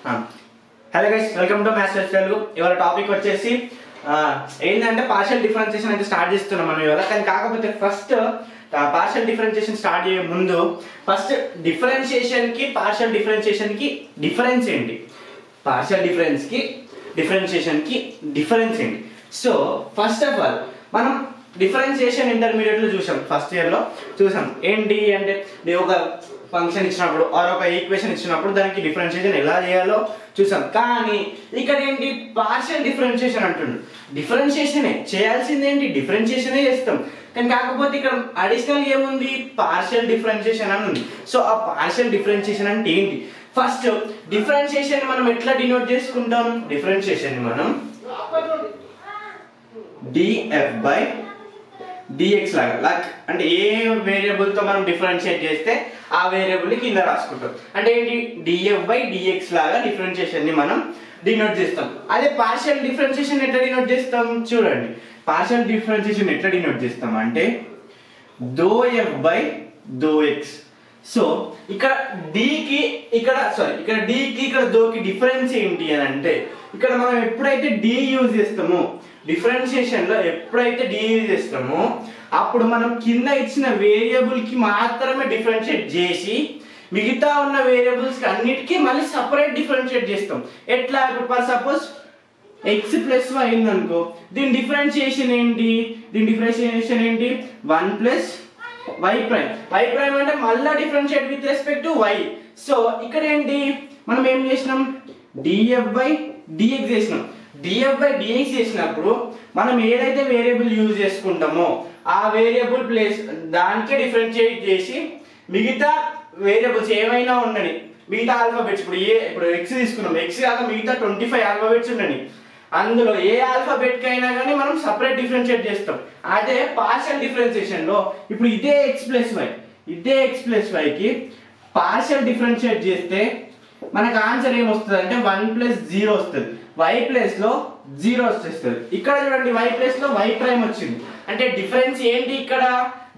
Hello guys, welcome to maths pest Telugu. ఇవాళ topic వచ్చేసి ఏంటంటే పార్షియల్ డిఫరెన్షియేషన్ అయితే స్టార్ట్ చేస్తున్నాం మనం ఇవాళ. కానీ కాకపోతే ఫస్ట్ పార్షియల్ డిఫరెన్షియేషన్ స్టార్ట్ చేయే ముందు ఫస్ట్ డిఫరెన్షియేషన్కి పార్షియల్ డిఫరెన్షియేషన్కి డిఫరెన్స్ ఏంటి, పార్షియల్ డిఫరెన్షియేషన్కి డిఫరెన్స్ ఏంటి. సో ఫస్ట్ ఆఫ్ ఆల్ మనం డిఫరెన్షియేషన్ ఇంటర్మీడియట్లో చూసాం, ఫస్ట్ ఇయర్లో చూసాం. ఏంటి అంటే ఒక ఫంక్షన్ ఇచ్చినప్పుడు ఆర్ ఒక ఈక్వేషన్ ఇచ్చినప్పుడు దానికి డిఫరెన్షియేషన్ ఎలా చేయాలో చూసాం. కానీ ఇక్కడ ఏంటి పార్షియల్ డిఫరెన్షియేషన్ అంటుండు. డిఫరెన్షియేషనే చేయాల్సింది, ఏంటి డిఫరెన్షియేషనే చేస్తాం. కానీ కాకపోతే ఇక్కడ అడిషనల్ ఏముంది, పార్షియల్ డిఫరెన్షియేషన్ అని ఉంది. సో ఆ పార్షియల్ డిఫరెన్షియేషన్ అంటే ఏంటి? ఫస్ట్ డిఫరెన్షియేషన్ మనం ఎట్లా డినోట్ చేసుకుంటాం? డిఫరెన్షియేషన్ మనం df by dx లాగా అంటే ఏ వేరియబుల్ తో మనం డిఫరెన్షియేట్ చేస్తే ఆ వేరియబుల్ ని కింద రాసుకుంటాం. అంటే ఏంటి df by dx లాగా డిఫరెన్షియేషన్ ని మనం డినోట్ చేస్తాం. అదే పార్షియల్ డిఫరెన్షియేషన్ ఎట్లా డినోట్ చేస్తాం చూడండి. పార్షియల్ డిఫరెన్షియేషన్ ఎట్లా డినోట్ చేస్తాం అంటే ∂f by ∂x. సో ఇక్కడ d కి ఇక్కడ దో కి డిఫరెన్స్ ఏంటి అని అంటే, ఇక్కడ మనం ఎప్పుడైతే d యూజ్ చేస్తామో డిఫరెన్షియేషన్ లో ఎప్పుడైతే d యూజ్ చేస్తామో అప్పుడు మనం కింద ఇచ్చిన వేరియబుల్ కి మాత్రమే డిఫరెన్షియేట్ చేసి మిగతా ఉన్న వేరియబుల్స్ కి అన్నిటికీ మళ్ళీ సపరేట్ డిఫరెన్షియేట్ చేస్తాం. ఎట్లా? ఇప్పుడు for suppose x plus y ఉందనుకో, దీని డిఫరెన్షియేషన్ ఏంటి? 1 ప్లస్ y ప్రైమ్ అంటే మళ్ళీ differentiate with respect to y. So ఇక్కడ ఏంటి మనం ఏం చేసినాం, df by dx చేసినాం. df by dx చేసినప్పుడు మనం ఏదైతే వేరియబుల్ యూజ్ చేసుకుంటామో ఆ వేరియబుల్ ప్లేస్ దానికే డిఫరెన్షియేట్ చేసి మిగతా వేరియబుల్స్ ఏమైనా ఉండని, మిగతా ఆల్ఫాబెట్స్ ఇప్పుడు x తీసుకున్నాం, x కాక మిగతా 25 ఆల్ఫాబెట్స్ ఉండని, అందులో ఏ ఆల్ఫాబెట్ కి అయినా కానీ మనం సపరేట్ డిఫరెన్షియేట్ చేస్తాం. అదే పార్షియల్ డిఫరెన్షియేషన్ లో ఇప్పుడు ఇదే x ప్లస్ y కి పార్షియల్ డిఫరెన్షియేట్ చేస్తే మనకు ఆన్సర్ ఏమొస్తుంది అంటే 1 ప్లస్ 0 వస్తుంది. y ప్లేస్ లో 0 వచ్చేస్తుంది. ఇక్కడ చూడండి y ప్లేస్ లో y ప్రైమ్ వచ్చింది. అంటే డిఫరెన్స్ ఏంటి? ఇక్కడ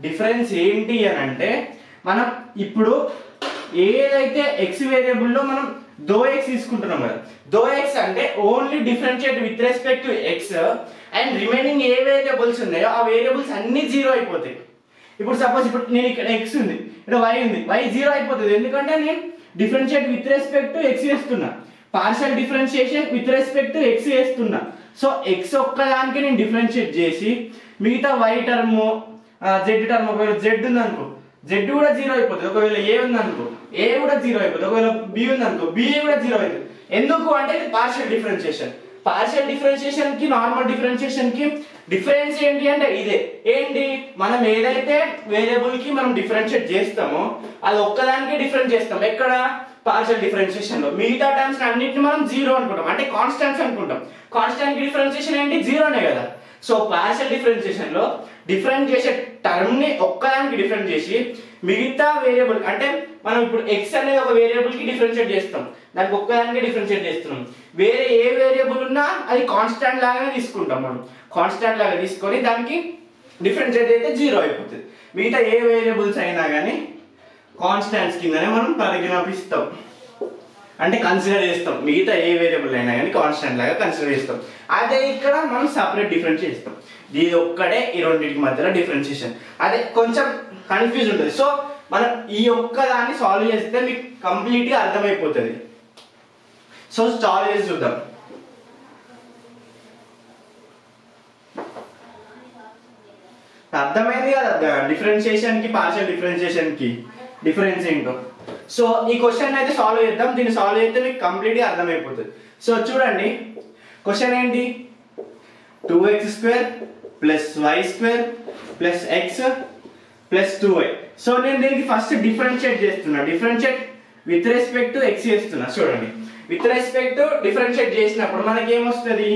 డిఫరెన్స్ ఏంటి అని అంటే మనం ఇప్పుడు ఏదైతే x వేరియబుల్లో మనం ∂x తీసుకుంటున్నాం కదా, ∂x అంటే only differentiate with respect to x and remaining A variables ఉన్నాయో ఆ వేరియబుల్స్ అన్ని 0 అయిపోతాయి. ఇప్పుడు సపోజ్ ఇప్పుడు నేను ఇక్కడ x ఉంది, ఇక్కడ y ఉంది, y 0 అయిపోతుంది. ఎందుకంటే నేను differentiate with respect to x చేస్తున్నా, partial differentiation with respect to x చేస్తున్నా. సో x ఒక్కదానికి నేను డిఫరెన్షియేట్ చేసి మిగతా y టర్మ్ z టర్మ్, ఒకవేళ z ఉంది అనుకో z కూడా 0 అయిపోతుంది. ఒకవేళ a ఉంది అనుకో a కూడా 0 అయిపోతుంది. ఒకవేళ b ఉంది అనుకో b కూడా 0 అవుతుంది. ఎందుకు అంటే ఇది పార్షియల్ డిఫరెన్షియేషన్. పార్షియల్ డిఫరెన్షియేషన్ కి నార్మల్ డిఫరెన్షియేషన్ కి డిఫరెన్స్ ఏంటి అంటే ఇదే. ఏంటి మనం ఏదైతే వేరియబుల్ కి మనం డిఫరెన్షియేట్ చేస్తామో అది ఒక్కదానికే డిఫరెన్స్ చేస్తాం. ఎక్కడ? పార్షియల్ డిఫరెన్షియేషన్ లో. మిగతా టర్మ్స్ అన్నిటిని మనం 0 అనుకుంటాం, అంటే కాన్స్టెంట్స్ అనుకుంటాం. కాన్స్టెంట్ కి డిఫరెన్షియేషన్ ఏంటి? 0నే కదా. సో పార్షియల్ డిఫరెన్షియేషన్ లో డిఫరెంట్ చేసే టర్మ్ ని ఒక్కదానికి డిఫరెంట్ చేసి మిగతా వేరియబుల్, అంటే మనం ఇప్పుడు x అనేది ఒక వేరియబుల్ కి డిఫరెన్షియేట్ చేస్తాం, దానికి ఒక్కదానికి డిఫరెన్షియేట్ చేస్తున్నాం. వేరే ఏ వేరియబుల్ ఉన్నా అది కాన్స్టాంట్ లాగానే తీసుకుంటాం. మనం కాన్స్టాంట్ లాగా తీసుకొని దానికి డిఫరెన్షియేట్ అయితే 0 అయిపోతుంది. మిగతా ఏ వేరియబుల్స్ అయినా కానీ కాన్స్టాంట్స్ కిందనే మనం పరిగణిస్తాం, అంటే కన్సిడర్ చేస్తాం. మిగతా ఏ వేరియబుల్ అయినా కానీ కాన్స్టాంట్ లాగా కన్సిడర్ చేస్తాం. అదే ఇక్కడ మనం సపరేట్ డిఫరెన్షియేట్ చేస్తాం. ఇది ఒక్కడే ఈ రెండింటి మధ్యలో డిఫరెన్షియేషన్. అదే కొంచెం కన్ఫ్యూజ్ ఉంటుంది. సో మనం ఈ ఒక్క దాన్ని సాల్వ్ చేస్తే మీకు కంప్లీట్గా అర్థమైపోతుంది. సో సాల్వ్ చేసి చూద్దాం. అర్థమైంది కదా డిఫరెన్షియేషన్ కి పార్షియల్ డిఫరెన్షియేషన్ కి డిఫరెన్స్ ఏంటో. సో ఈ క్వశ్చన్ అయితే సాల్వ్ చేద్దాం. దీన్ని సాల్వ్ చేస్తే మీకు కంప్లీట్గా అర్థమైపోతుంది. సో చూడండి, క్వశ్చన్ ఏంటి? 2x² plus y² plus x plus 2y. So నేను దీనికి ఫస్ట్ డిఫరెన్షియేట్ చేస్తున్నా. Differentiate with respect to x చేస్తున్నా. చూడండి, విత్ రెస్పెక్ట్ టు డిఫరెన్షియేట్ చేసినప్పుడు మనకి ఏమొస్తుంది?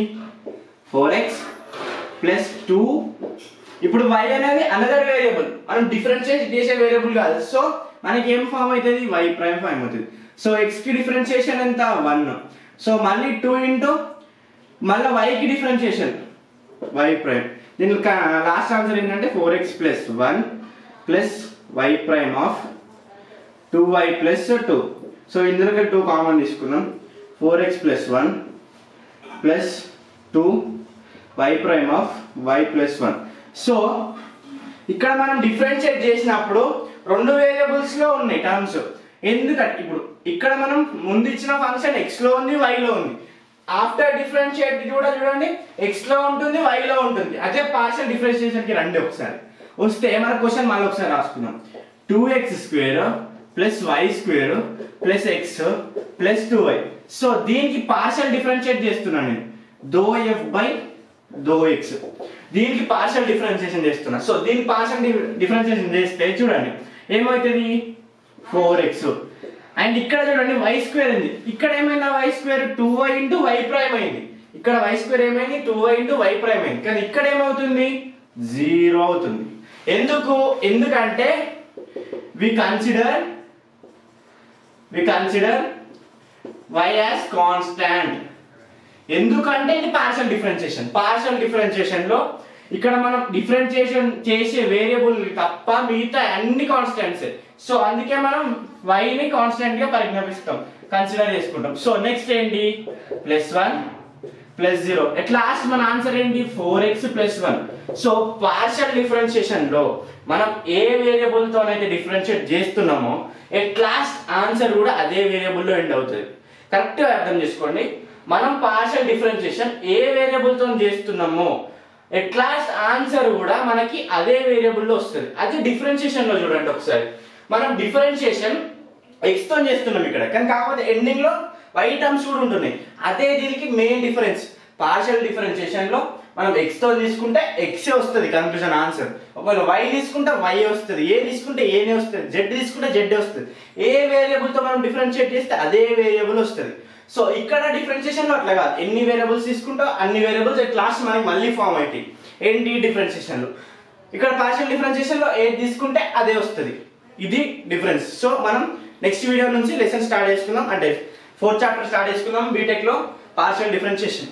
4x plus 2. ఇప్పుడు y అనేది అనదర్ వేరియబుల్, మనం డిఫరెన్షియేట్ చేసే వేరియబుల్ కాదు. సో మనకి ఏం ఫామ్ అవుతుంది? y ప్రైమ్ ఫామ్ అవుతుంది. సో x కి డిఫరెన్షియేషన్ ఎంత? 1. సో మళ్ళీ 2 ఇంటూ మళ్ళీ y కి డిఫరెన్షియేషన్ y ప్రైమ్. దీని లాస్ట్ ఆన్సర్ ఏంటంటే 4x plus 1 plus y prime of 2y plus 2. So ఇందులో 2 కామన్ తీసుకున్నాం. 4x plus 1 plus 2 y prime of y plus 1. So ఇక్కడ మనం డిఫరెన్షియేట్ చేసినప్పుడు రెండు వేరియబుల్స్ లో ఉన్నాయి టర్మ్స్. ఎందుకంటే ఇప్పుడు ఇక్కడ మనం ముందు ఇచ్చిన ఫంక్షన్ x లో ఉంది, y లో ఉంది. ఆఫ్టర్ డిఫరెన్షియేట్ కూడా చూడండి x లో ఉంటుంది, y లో ఉంటుంది. అదే పార్షియల్ డిఫరెన్షియేషన్ కి రండి ఒకసారి. వస్తే మన క్వశ్చన్ మళ్ళీ ఒకసారి రాసుకుందాం. 2x square plus y square plus x plus 2y. So దీనికి పార్షియల్ డిఫరెన్షియేట్ చేస్తున్నాను నేను. దో f బై దో x. దీనికి పార్షియల్ డిఫరెన్షియేషన్ చేస్తున్నా. సో దీనికి పార్షియల్ డిఫరెన్షియేషన్ చేస్తే చూడండి ఏమవుతుంది 4x. అండ్ ఇక్కడ చూడండి y స్క్వేర్ ఉంది. ఇక్కడ ఏమైనా y square 2y into y prime అయింది. ఇక్కడ y స్క్వేర్ ఏమైంది 2y ఇంటూ y ప్రైమ్ అయింది. కానీ ఇక్కడ ఏమవుతుంది 0 అవుతుంది. ఎందుకంటే we consider y as constant. ఎందుకంటే ఇది పార్షియల్ డిఫరెన్షియేషన్ లో ఇక్కడ మనం డిఫరెన్షియేషన్ చేసే వేరియబుల్ తప్ప మిగతా అన్ని కాన్స్టెంట్స్. సో అందుకే మనం y ని కాన్స్టెంట్ గా పరిగణిస్తాం, కన్సిడర్ చేసుకుంటాం. సో నెక్స్ట్ ఏంటి +1 +0. ఎట్ లాస్ట్ మన ఆన్సర్ ఏంటి 4x + 1. సో పార్షియల్ డిఫరెన్షియేషన్ లో మనం ఏ వేరియబుల్ తోనైతే డిఫరెన్షియేట్ చేస్తున్నామో ఎట్ లాస్ట్ ఆన్సర్ కూడా అదే వేరియబుల్ లో ఎండ్ అవుతుంది. కరెక్ట్ గా అర్థం చేసుకోండి. మనం పార్షియల్ డిఫరెన్షియేషన్ ఏ వేరియబుల్ తో చేస్తున్నామో ఎట్ లాస్ట్ ఆన్సర్ కూడా మనకి అదే వేరియబుల్ లో వస్తుంది. అది డిఫరెన్షియేషన్ లో చూడండి ఒకసారి. మనం డిఫరెన్షియేషన్ x తో చేస్తున్నాం ఇక్కడ, కానీ కాకపోతే ఎండింగ్ లో y టర్మ్స్ కూడా ఉంటున్నాయి. అదే దీనికి మెయిన్ డిఫరెన్స్. పార్షియల్ డిఫరెన్షియేషన్ లో మనం x తో తీసుకుంటే x వస్తుంది కన్క్లూజన్ ఆన్సర్. ఒకవేళ y తీసుకుంటే y వస్తుంది, a తీసుకుంటే a నే వస్తుంది, z తీసుకుంటే z వస్తుంది. ఏ వేరియబుల్ తో మనం డిఫరెన్షియేట్ చేస్తే అదే వేరియబుల్ వస్తుంది. సో ఇక్కడ డిఫరెన్షియేషన్ లో అట్లా కాదు, ఎన్ని వేరియబుల్స్ తీసుకుంటా అన్ని వేరియబుల్స్ ఎట్ లాస్ట్ మనకి మళ్ళీ ఫామ్ అవుతాయి. ఏంటి డిఫరెన్షియేషన్ లో ఇక్కడ పార్షియల్ డిఫరెన్షియేషన్ లో ఏది తీసుకుంటే అదే వస్తుంది. ఇది డిఫరెన్స్. సో మనం నెక్స్ట్ వీడియో నుంచి లెసన్ స్టార్ట్ చేసుకుందాం, అంటే 4th చాప్టర్ స్టార్ట్ చేసుకుందాం బీటెక్ లో పార్షియల్ డిఫరెన్షియేషన్.